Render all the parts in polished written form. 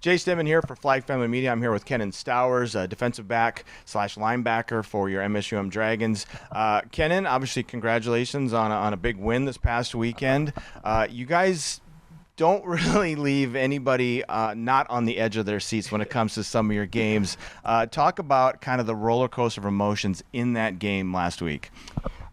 Jace Denman here for Flag Family Media. I'm here with Kennan Stowers, defensive back / linebacker for your MSUM Dragons. Kennan, obviously congratulations on a big win this past weekend. You guys don't really leave anybody not on the edge of their seats when it comes to some of your games. Talk about kind of the roller coaster of emotions in that game last week.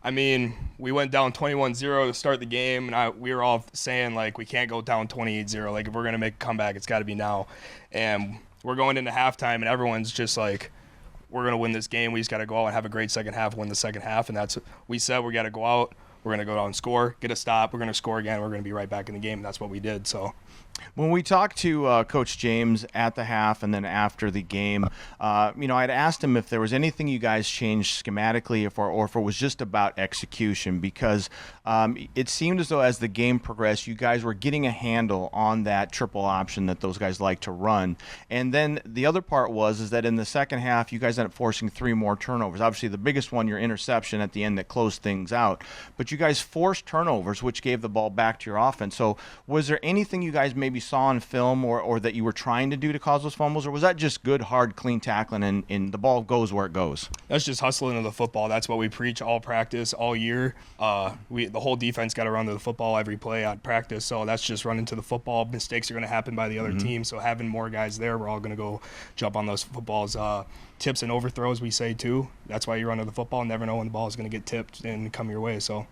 I mean, we went down 21-0 to start the game, and we were all saying, like, we can't go down 28-0. Like, if we're going to make a comeback, it's got to be now. And we're going into halftime, and everyone's just like, we're going to win this game. We just got to go out and have a great second half, win the second half. And that's what we said. We got to go out. We're going to go out and score, get a stop. We're going to score again. We're going to be right back in the game, and that's what we did. So, when we talked to Coach James at the half and then after the game, I'd asked him if there was anything you guys changed schematically or if it was just about execution, because it seemed as though as the game progressed, you guys were getting a handle on that triple option that those guys like to run. And then the other part is that in the second half, you guys ended up forcing 3 more turnovers. Obviously, the biggest one, your interception at the end that closed things out. But you guys forced turnovers, which gave the ball back to your offense. So was there anything you guys maybe saw on film or that you were trying to do to cause those fumbles, or was that just good, hard, clean tackling and the ball goes where it goes? That's just hustling to the football. That's what we preach all practice, all year. The whole defense got to run to the football every play at practice, so that's just running to the football. Mistakes are going to happen by the other team, so having more guys there, we're all going to go jump on those footballs. Tips and overthrows, we say, too. That's why you run to the football. Never know when the ball is going to get tipped and come your way, so.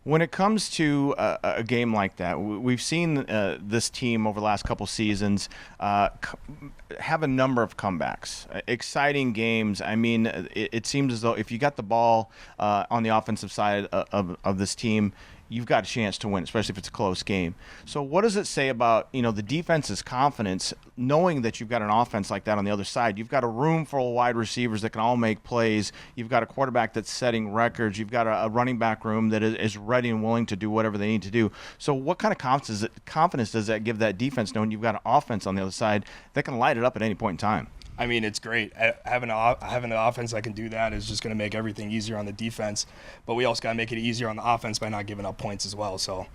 When it comes to a game like that, we've seen this team over the last couple seasons have a number of comebacks, exciting games. I mean, it seems as though if you got the ball on the offensive side of this team, you've got a chance to win, especially if it's a close game. So what does it say about, the defense's confidence, knowing that you've got an offense like that on the other side? You've got a room full of wide receivers that can all make plays. You've got a quarterback that's setting records. You've got a running back room that is ready and willing to do whatever they need to do. So what kind of confidence does that give that defense, knowing you've got an offense on the other side that can light it up at any point in time? I mean, it's great. Having an offense that can do that is just going to make everything easier on the defense. But we also got to make it easier on the offense by not giving up points as well. So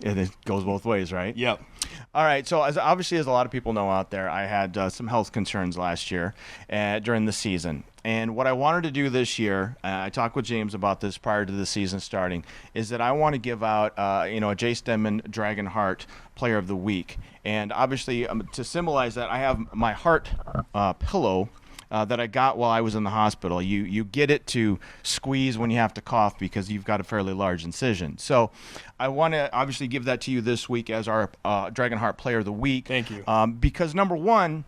it goes both ways, right? Yep. All right. So as a lot of people know out there, I had some health concerns last year during the season. And what I wanted to do this year, I talked with James about this prior to the season starting, is that I want to give out, a Jace Denman Dragon Heart Player of the Week. And obviously, to symbolize that, I have my heart pillow that I got while I was in the hospital. You get it to squeeze when you have to cough because you've got a fairly large incision. So I want to obviously give that to you this week as our Dragon Heart Player of the Week. Thank you. Because number one,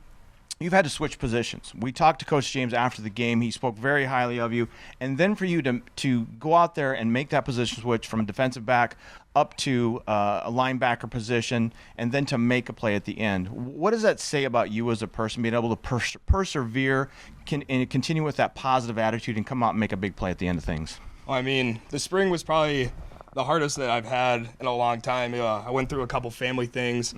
you've had to switch positions. We talked to Coach James after the game. He spoke very highly of you. And then for you to go out there and make that position switch from defensive back up to a linebacker position and then to make a play at the end, what does that say about you as a person, being able to persevere and continue with that positive attitude and come out and make a big play at the end of things? Well, I mean, the spring was probably the hardest that I've had in a long time. I went through a couple family things,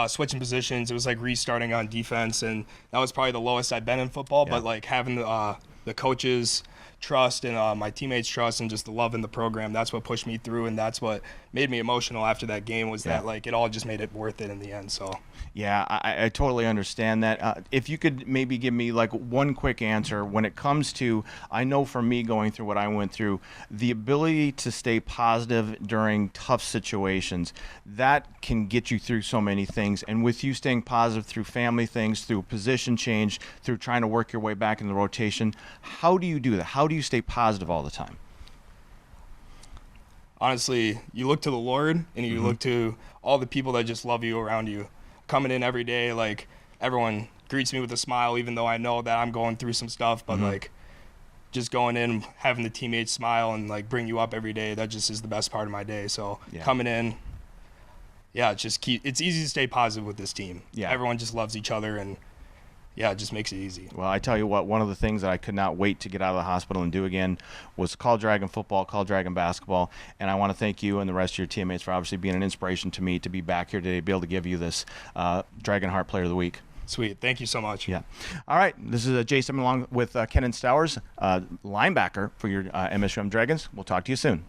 switching positions. It was like restarting on defense, and that was probably the lowest I've been in football. Yeah. But like having the coaches' trust and my teammates' trust and just the love in the program, that's what pushed me through, and that's what made me emotional after that game was that like it all just made it worth it in the end. So. Yeah, I totally understand that. If you could maybe give me like one quick answer when it comes to, I know for me going through what I went through, the ability to stay positive during tough situations, that can get you through so many things. And with you staying positive through family things, through position change, through trying to work your way back in the rotation, how do you do that? How do you stay positive all the time? Honestly, you look to the Lord and you look to all the people that just love you around you. Coming in every day, like everyone greets me with a smile, even though I know that I'm going through some stuff, but like just going in, having the teammates smile and like bring you up every day, that just is the best part of my day. So coming in, it's easy to stay positive with this team. Yeah. Everyone just loves each other and it just makes it easy. Well, I tell you what, one of the things that I could not wait to get out of the hospital and do again was call Dragon football, call Dragon basketball, and I want to thank you and the rest of your teammates for obviously being an inspiration to me to be back here today, to be able to give you this Dragon Heart Player of the Week. Sweet. Thank you so much. Yeah. All right. This is Jace Denman along with Kennan Stowers, linebacker for your MSUM Dragons. We'll talk to you soon.